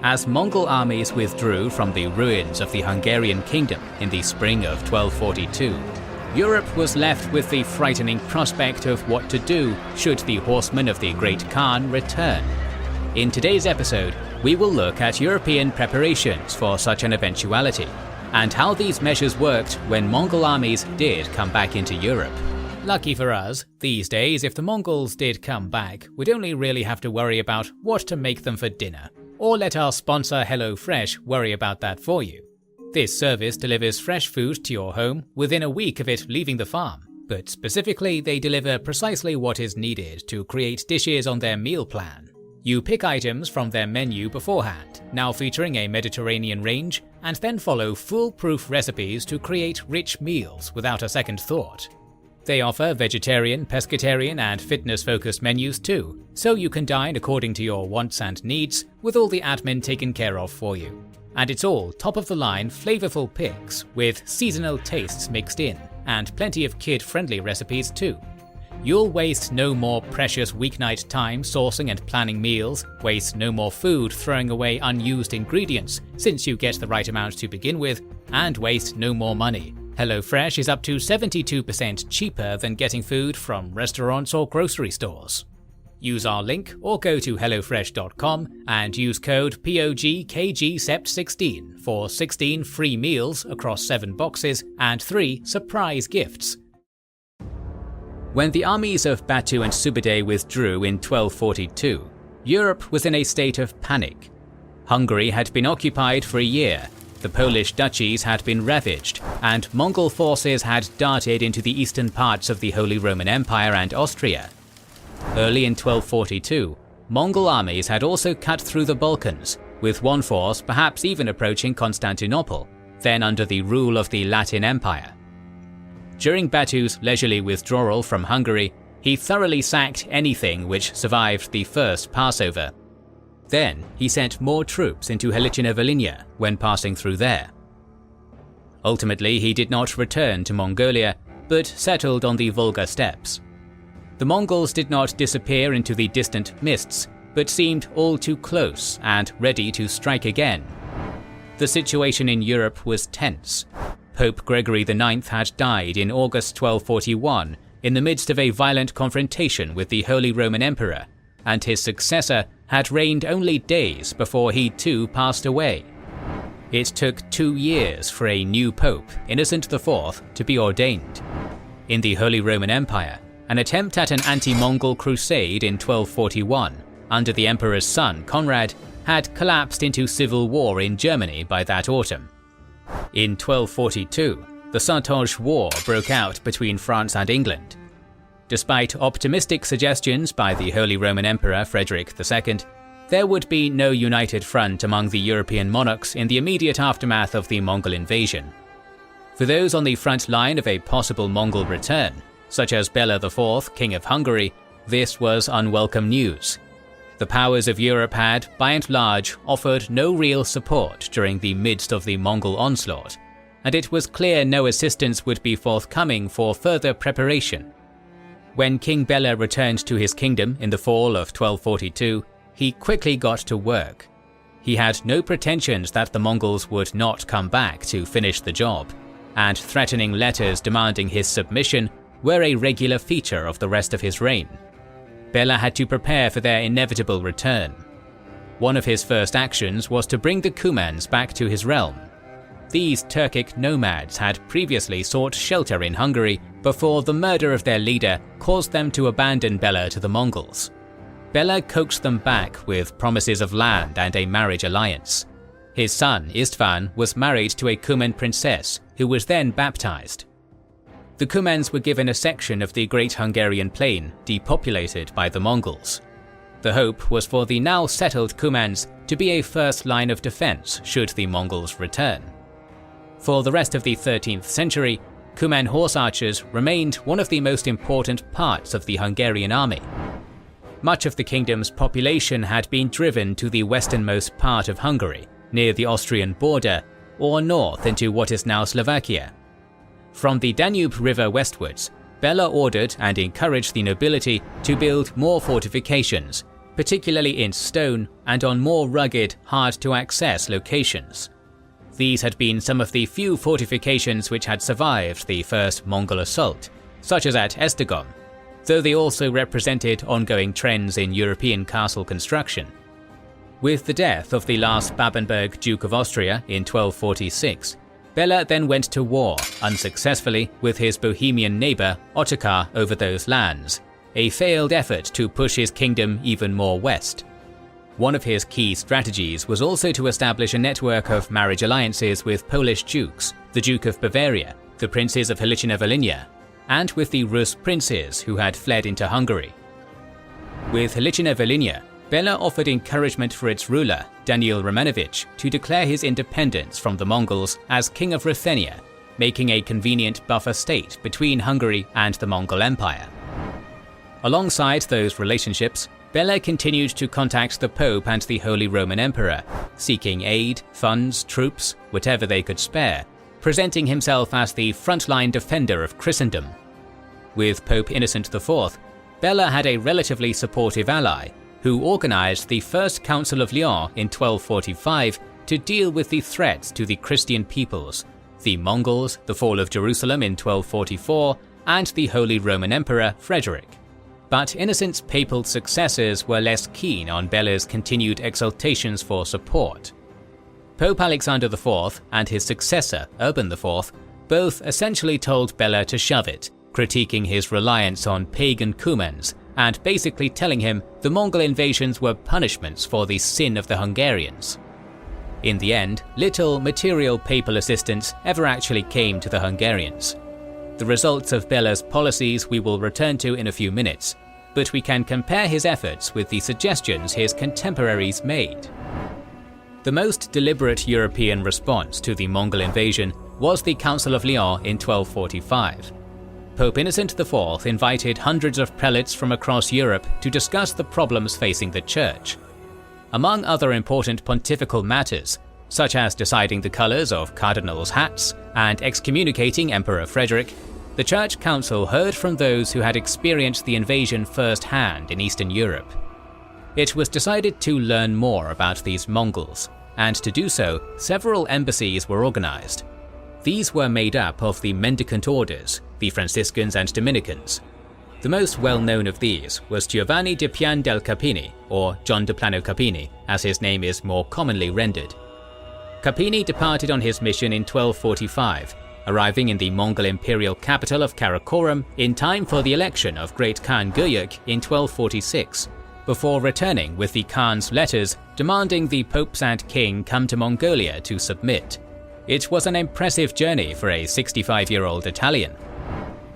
As Mongol armies withdrew from the ruins of the Hungarian kingdom in the spring of 1242, Europe was left with the frightening prospect of what to do should the horsemen of the Great Khan return. In today's episode, we will look at European preparations for such an eventuality, and how these measures worked when Mongol armies did come back into Europe. Lucky for us, these days if the Mongols did come back, we'd only really have to worry about what to make them for dinner, or let our sponsor HelloFresh worry about that for you. This service delivers fresh food to your home within a week of it leaving the farm, but specifically they deliver precisely what is needed to create dishes on their meal plan. You pick items from their menu beforehand, now featuring a Mediterranean range, and then follow foolproof recipes to create rich meals without a second thought. They offer vegetarian, pescatarian, and fitness-focused menus too, so you can dine according to your wants and needs, with all the admin taken care of for you. And it's all top-of-the-line, flavorful picks, with seasonal tastes mixed in, and plenty of kid-friendly recipes too. You'll waste no more precious weeknight time sourcing and planning meals, waste no more food throwing away unused ingredients since you get the right amount to begin with, and waste no more money. HelloFresh is up to 72% cheaper than getting food from restaurants or grocery stores. Use our link or go to hellofresh.com and use code POGKGSEPT16 for 16 free meals across 7 boxes and 3 surprise gifts. When the armies of Batu and Subutai withdrew in 1242, Europe was in a state of panic. Hungary had been occupied for a year, the Polish duchies had been ravaged, and Mongol forces had darted into the eastern parts of the Holy Roman Empire and Austria. Early in 1242, Mongol armies had also cut through the Balkans, with one force perhaps even approaching Constantinople, then under the rule of the Latin Empire. During Batu's leisurely withdrawal from Hungary, he thoroughly sacked anything which survived the first Passover. Then he sent more troops into Helicina-Volhynia when passing through there. Ultimately, he did not return to Mongolia, but settled on the Volga steppes. The Mongols did not disappear into the distant mists, but seemed all too close and ready to strike again. The situation in Europe was tense. Pope Gregory IX had died in August 1241 in the midst of a violent confrontation with the Holy Roman Emperor, and his successor had reigned only days before he too passed away. It took 2 years for a new pope, Innocent IV, to be ordained. In the Holy Roman Empire, an attempt at an anti-Mongol crusade in 1241, under the emperor's son Conrad, had collapsed into civil war in Germany by that autumn. In 1242, the Saintonge War broke out between France and England. Despite optimistic suggestions by the Holy Roman Emperor Frederick II, there would be no united front among the European monarchs in the immediate aftermath of the Mongol invasion. For those on the front line of a possible Mongol return, such as Bela IV, King of Hungary, this was unwelcome news. The powers of Europe had, by and large, offered no real support during the midst of the Mongol onslaught, and it was clear no assistance would be forthcoming for further preparation. When King Bela returned to his kingdom in the fall of 1242, he quickly got to work. He had no pretensions that the Mongols would not come back to finish the job, and threatening letters demanding his submission were a regular feature of the rest of his reign. Bela had to prepare for their inevitable return. One of his first actions was to bring the Cumans back to his realm. These Turkic nomads had previously sought shelter in Hungary before the murder of their leader caused them to abandon Bela to the Mongols. Bela coaxed them back with promises of land and a marriage alliance. His son, Istvan, was married to a Cuman princess who was then baptized. The Cumans were given a section of the Great Hungarian Plain depopulated by the Mongols. The hope was for the now settled Cumans to be a first line of defense should the Mongols return. For the rest of the 13th century, Cuman horse archers remained one of the most important parts of the Hungarian army. Much of the kingdom's population had been driven to the westernmost part of Hungary, near the Austrian border, or north into what is now Slovakia. From the Danube River westwards, Bela ordered and encouraged the nobility to build more fortifications, particularly in stone and on more rugged, hard-to-access locations. These had been some of the few fortifications which had survived the first Mongol assault, such as at Esztergom, though they also represented ongoing trends in European castle construction. With the death of the last Babenberg Duke of Austria in 1246, Bela then went to war, unsuccessfully, with his Bohemian neighbour Ottokar over those lands, a failed effort to push his kingdom even more west. One of his key strategies was also to establish a network of marriage alliances with Polish dukes, the Duke of Bavaria, the princes of Halycina-Volhynia, and with the Rus princes who had fled into Hungary. With Halycina-Volhynia, Bela offered encouragement for its ruler, Daniil Romanovich, to declare his independence from the Mongols as King of Ruthenia, making a convenient buffer state between Hungary and the Mongol Empire. Alongside those relationships, Bela continued to contact the Pope and the Holy Roman Emperor, seeking aid, funds, troops, whatever they could spare, presenting himself as the frontline defender of Christendom. With Pope Innocent IV, Bela had a relatively supportive ally, who organized the First Council of Lyon in 1245 to deal with the threats to the Christian peoples, the Mongols, the fall of Jerusalem in 1244, and the Holy Roman Emperor Frederick. But Innocent's papal successors were less keen on Bela's continued exaltations for support. Pope Alexander IV and his successor Urban IV both essentially told Bela to shove it, critiquing his reliance on pagan Cumans and basically telling him the Mongol invasions were punishments for the sin of the Hungarians. In the end, little material papal assistance ever actually came to the Hungarians. The results of Bela's policies we will return to in a few minutes, but we can compare his efforts with the suggestions his contemporaries made. The most deliberate European response to the Mongol invasion was the Council of Lyon in 1245. Pope Innocent IV invited hundreds of prelates from across Europe to discuss the problems facing the Church. Among other important pontifical matters, such as deciding the colours of cardinals' hats and excommunicating Emperor Frederick, the Church Council heard from those who had experienced the invasion firsthand in Eastern Europe. It was decided to learn more about these Mongols, and to do so, several embassies were organised. These were made up of the mendicant orders, the Franciscans and Dominicans. The most well-known of these was Giovanni di Pian del Capini, or John de Plano Capini, as his name is more commonly rendered. Capini departed on his mission in 1245, arriving in the Mongol imperial capital of Karakorum in time for the election of Great Khan Guyuk in 1246, before returning with the Khan's letters demanding the popes and king come to Mongolia to submit. It was an impressive journey for a 65-year-old Italian.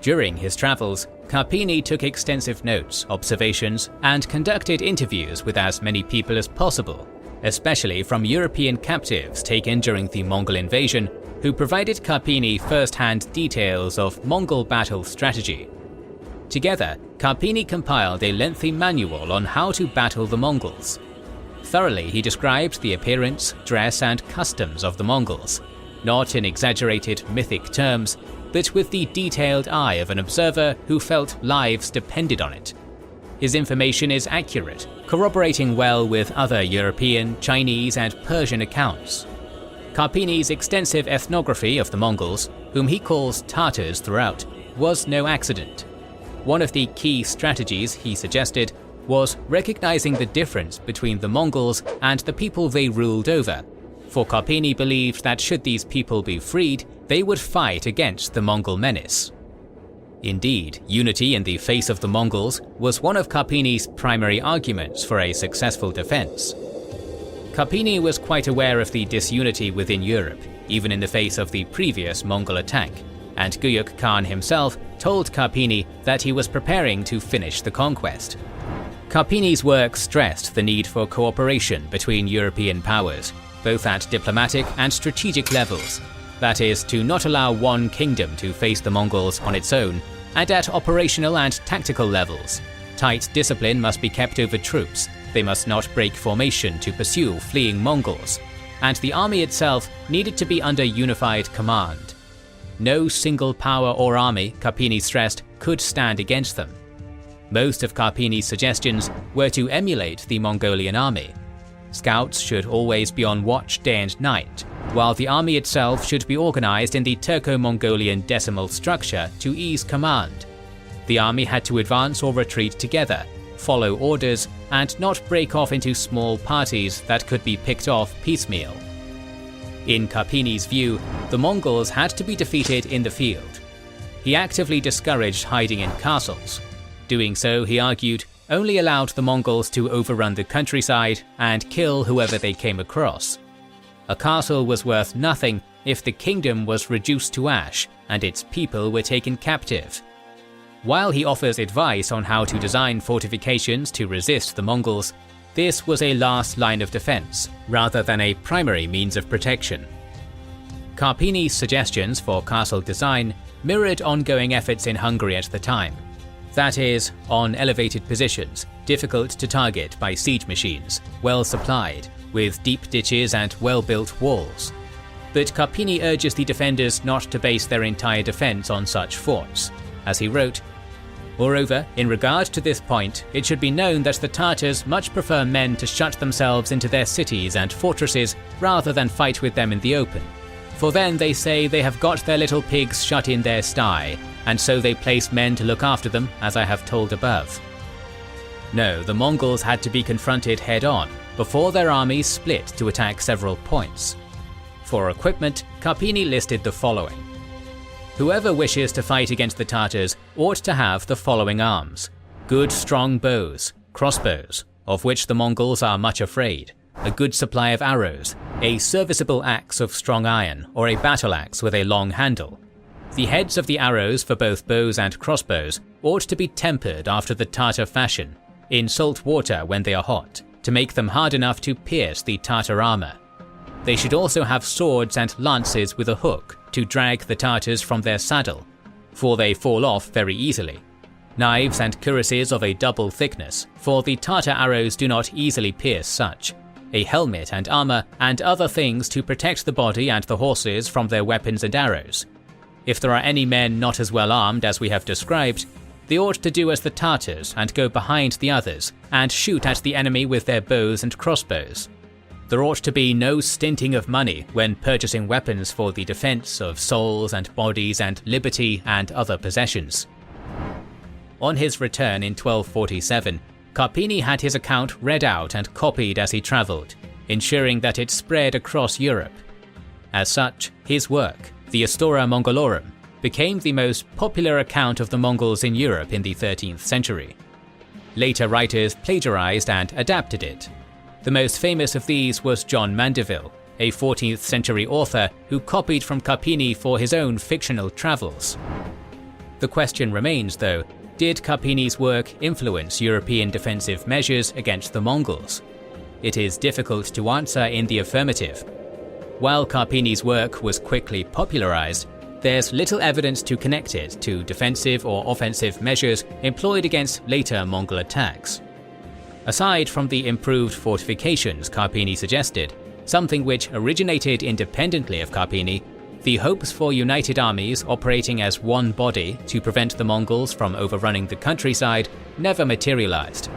During his travels, Carpini took extensive notes, observations, and conducted interviews with as many people as possible, especially from European captives taken during the Mongol invasion, who provided Carpini first-hand details of Mongol battle strategy. Together, Carpini compiled a lengthy manual on how to battle the Mongols. Thoroughly, he described the appearance, dress, and customs of the Mongols, not in exaggerated mythic terms, but with the detailed eye of an observer who felt lives depended on it. His information is accurate, corroborating well with other European, Chinese, and Persian accounts. Carpini's extensive ethnography of the Mongols, whom he calls Tartars throughout, was no accident. One of the key strategies he suggested was recognizing the difference between the Mongols and the people they ruled over, for Carpini believed that should these people be freed, they would fight against the Mongol menace. Indeed, unity in the face of the Mongols was one of Carpini's primary arguments for a successful defense. Carpini was quite aware of the disunity within Europe, even in the face of the previous Mongol attack, and Guyuk Khan himself told Carpini that he was preparing to finish the conquest. Carpini's work stressed the need for cooperation between European powers, both at diplomatic and strategic levels, that is, to not allow one kingdom to face the Mongols on its own, and at operational and tactical levels. Tight discipline must be kept over troops, they must not break formation to pursue fleeing Mongols, and the army itself needed to be under unified command. No single power or army, Carpini stressed, could stand against them. Most of Carpini's suggestions were to emulate the Mongolian army. Scouts should always be on watch day and night, while the army itself should be organized in the Turco-Mongolian decimal structure to ease command. The army had to advance or retreat together, follow orders, and not break off into small parties that could be picked off piecemeal. In Carpini's view, the Mongols had to be defeated in the field. He actively discouraged hiding in castles. Doing so, he argued, only allowed the Mongols to overrun the countryside and kill whoever they came across. A castle was worth nothing if the kingdom was reduced to ash and its people were taken captive. While he offers advice on how to design fortifications to resist the Mongols, this was a last line of defense, rather than a primary means of protection. Carpini's suggestions for castle design mirrored ongoing efforts in Hungary at the time. That is, on elevated positions, difficult to target by siege machines, well supplied, with deep ditches and well-built walls. But Carpini urges the defenders not to base their entire defense on such forts. As he wrote, "Moreover, in regard to this point, it should be known that the Tartars much prefer men to shut themselves into their cities and fortresses rather than fight with them in the open. For then they say they have got their little pigs shut in their sty, and so they place men to look after them, as I have told above." No, the Mongols had to be confronted head-on before their armies split to attack several points. For equipment, Carpini listed the following. Whoever wishes to fight against the Tartars ought to have the following arms: good strong bows, crossbows, of which the Mongols are much afraid, a good supply of arrows, a serviceable axe of strong iron or a battle axe with a long handle. The heads of the arrows for both bows and crossbows ought to be tempered after the Tartar fashion, in salt water when they are hot, to make them hard enough to pierce the Tartar armor. They should also have swords and lances with a hook to drag the Tartars from their saddle, for they fall off very easily. Knives and cuirasses of a double thickness, for the Tartar arrows do not easily pierce such. A helmet and armor, and other things to protect the body and the horses from their weapons and arrows. If there are any men not as well armed as we have described, they ought to do as the Tartars and go behind the others and shoot at the enemy with their bows and crossbows. There ought to be no stinting of money when purchasing weapons for the defense of souls and bodies and liberty and other possessions. On his return in 1247, Carpini had his account read out and copied as he travelled, ensuring that it spread across Europe. As such, his work, the Histoire Mongolorum, became the most popular account of the Mongols in Europe in the 13th century. Later writers plagiarized and adapted it. The most famous of these was John Mandeville, a 14th century author who copied from Carpini for his own fictional travels. The question remains, though, did Carpini's work influence European defensive measures against the Mongols? It is difficult to answer in the affirmative. While Carpini's work was quickly popularized, there's little evidence to connect it to defensive or offensive measures employed against later Mongol attacks. Aside from the improved fortifications Carpini suggested, something which originated independently of Carpini, the hopes for united armies operating as one body to prevent the Mongols from overrunning the countryside never materialized.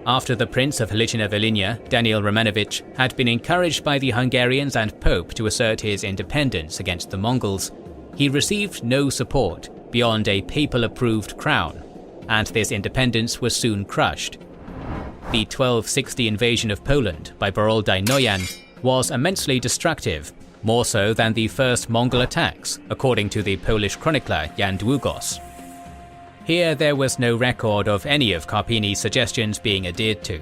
After the Prince of Halychina-Volhynia, Daniel Romanovich, had been encouraged by the Hungarians and Pope to assert his independence against the Mongols, he received no support beyond a papal-approved crown, and this independence was soon crushed. The 1260 invasion of Poland by Borodai Noyan was immensely destructive, more so than the first Mongol attacks, according to the Polish chronicler Jan Długos. Here there was no record of any of Carpini's suggestions being adhered to.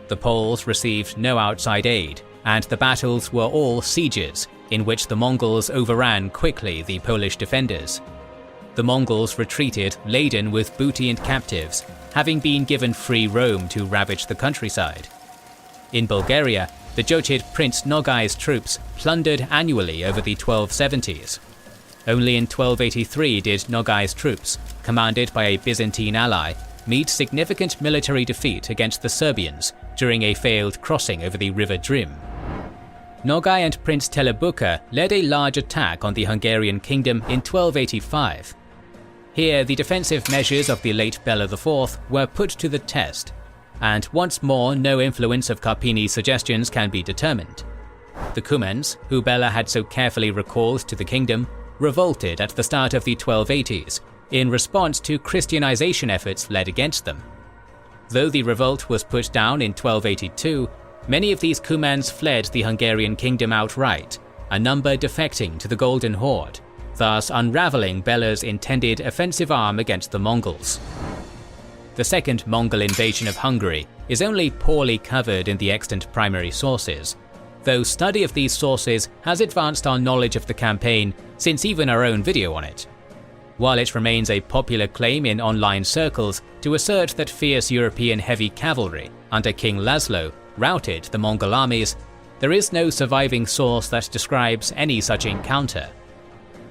The Poles received no outside aid, and the battles were all sieges, in which the Mongols overran quickly the Polish defenders. The Mongols retreated laden with booty and captives, having been given free roam to ravage the countryside. In Bulgaria, the Jochid Prince Nogai's troops plundered annually over the 1270s. Only in 1283 did Nogai's troops, commanded by a Byzantine ally, meet significant military defeat against the Serbians during a failed crossing over the River Drym. Nogai and Prince Telebuka led a large attack on the Hungarian kingdom in 1285. Here, the defensive measures of the late Bela IV were put to the test, and once more no influence of Carpini's suggestions can be determined. The Cumans, who Bela had so carefully recalled to the kingdom, revolted at the start of the 1280s in response to Christianization efforts led against them. Though the revolt was put down in 1282, many of these Cumans fled the Hungarian kingdom outright, a number defecting to the Golden Horde, thus unravelling Bela's intended offensive arm against the Mongols. The second Mongol invasion of Hungary is only poorly covered in the extant primary sources, though study of these sources has advanced our knowledge of the campaign since even our own video on it. While it remains a popular claim in online circles to assert that fierce European heavy cavalry under King Laszlo routed the Mongol armies, there is no surviving source that describes any such encounter.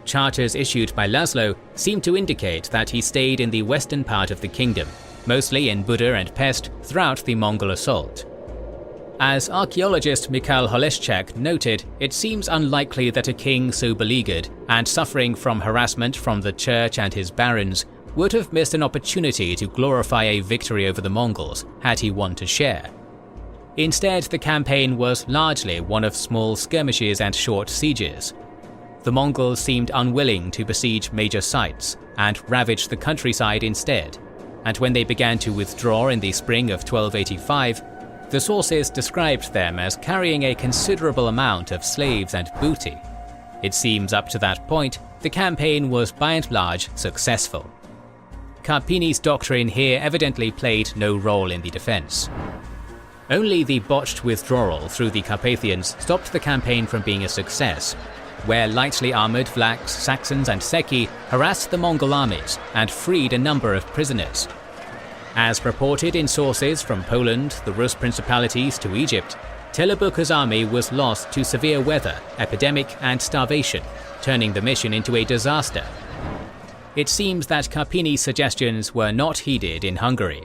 Charters issued by Laszlo seem to indicate that he stayed in the western part of the kingdom, mostly in Buda and Pest, throughout the Mongol assault. As archaeologist Mikhail Holeschak noted, it seems unlikely that a king so beleaguered and suffering from harassment from the church and his barons would have missed an opportunity to glorify a victory over the Mongols had he one to share. Instead, the campaign was largely one of small skirmishes and short sieges. The Mongols seemed unwilling to besiege major sites and ravaged the countryside instead, and when they began to withdraw in the spring of 1285, the sources described them as carrying a considerable amount of slaves and booty. It seems up to that point, the campaign was by and large successful. Carpini's doctrine here evidently played no role in the defense. Only the botched withdrawal through the Carpathians stopped the campaign from being a success, where lightly armoured Vlachs, Saxons and Seki harassed the Mongol armies and freed a number of prisoners. As reported in sources from Poland, the Rus principalities to Egypt, Telebuka's army was lost to severe weather, epidemic and starvation, turning the mission into a disaster. It seems that Carpini's suggestions were not heeded in Hungary.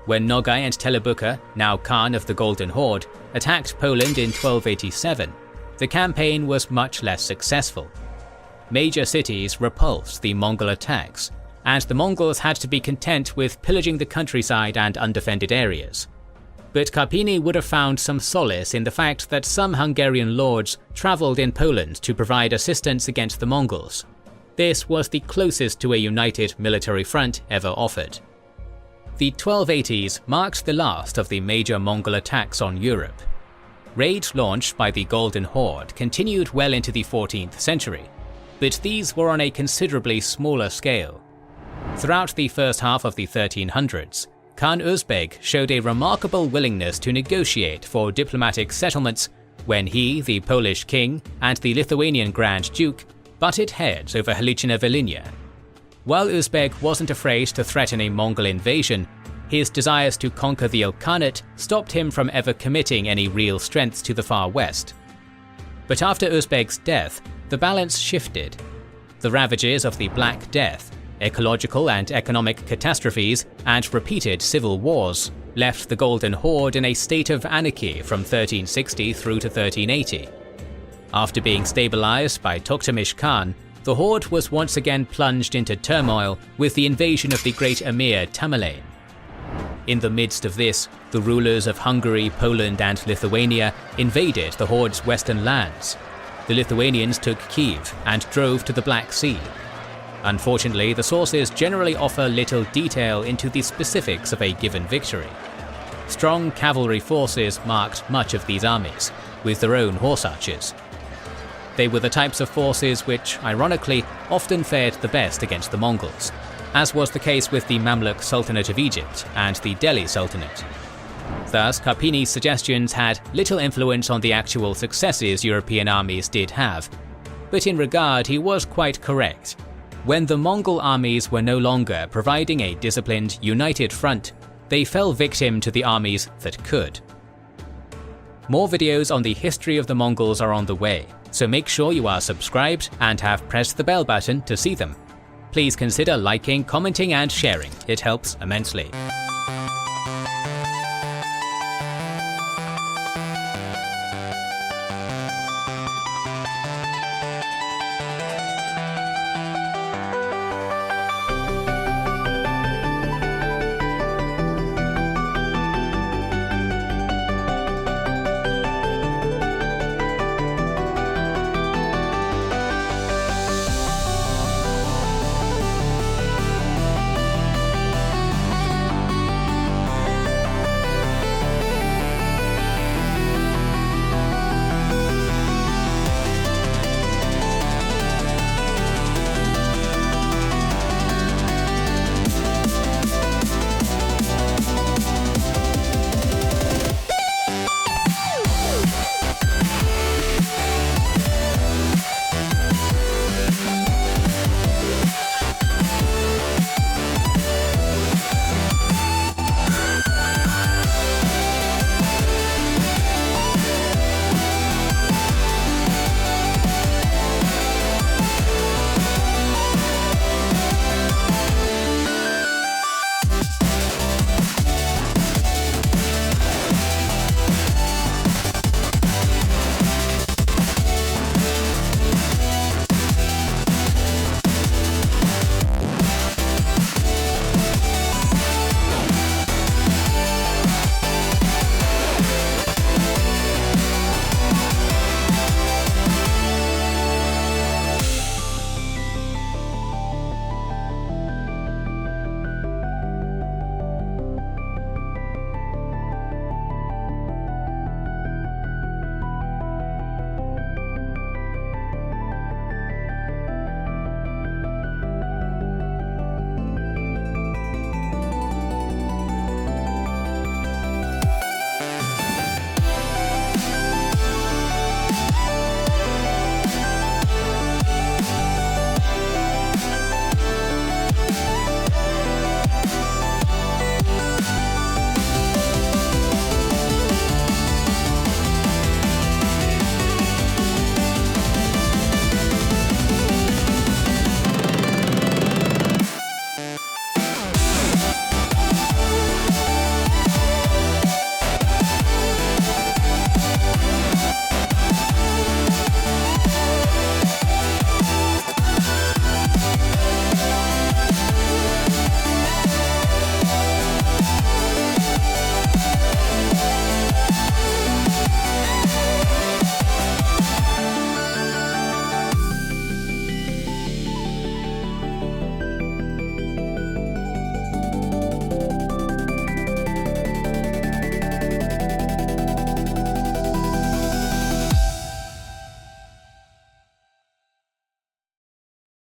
When Nogai and Telebuka, now Khan of the Golden Horde, attacked Poland in 1287, the campaign was much less successful. Major cities repulsed the Mongol attacks, and the Mongols had to be content with pillaging the countryside and undefended areas. But Carpini would have found some solace in the fact that some Hungarian lords travelled in Poland to provide assistance against the Mongols. This was the closest to a united military front ever offered. The 1280s marked the last of the major Mongol attacks on Europe. Raids launched by the Golden Horde continued well into the 14th century, but these were on a considerably smaller scale. Throughout the first half of the 1300s, Khan Uzbeg showed a remarkable willingness to negotiate for diplomatic settlements when he, the Polish king, and the Lithuanian Grand Duke butted heads over Halychina Volhynia. While Uzbeg wasn't afraid to threaten a Mongol invasion, his desires to conquer the Ilkhanate stopped him from ever committing any real strength to the far west. But after Uzbeg's death, the balance shifted. The ravages of the Black Death, ecological and economic catastrophes, and repeated civil wars left the Golden Horde in a state of anarchy from 1360 through to 1380. After being stabilized by Toktamish Khan, the Horde was once again plunged into turmoil with the invasion of the great Emir Tamerlane. In the midst of this, the rulers of Hungary, Poland and Lithuania invaded the Horde's western lands. The Lithuanians took Kiev and drove to the Black Sea. Unfortunately, the sources generally offer little detail into the specifics of a given victory. Strong cavalry forces marked much of these armies, with their own horse archers. They were the types of forces which, ironically, often fared the best against the Mongols, as was the case with the Mamluk Sultanate of Egypt and the Delhi Sultanate. Thus, Carpini's suggestions had little influence on the actual successes European armies did have, but in regard he was quite correct. When the Mongol armies were no longer providing a disciplined, united front, they fell victim to the armies that could. More videos on the history of the Mongols are on the way, so make sure you are subscribed and have pressed the bell button to see them. Please consider liking, commenting and sharing, it helps immensely.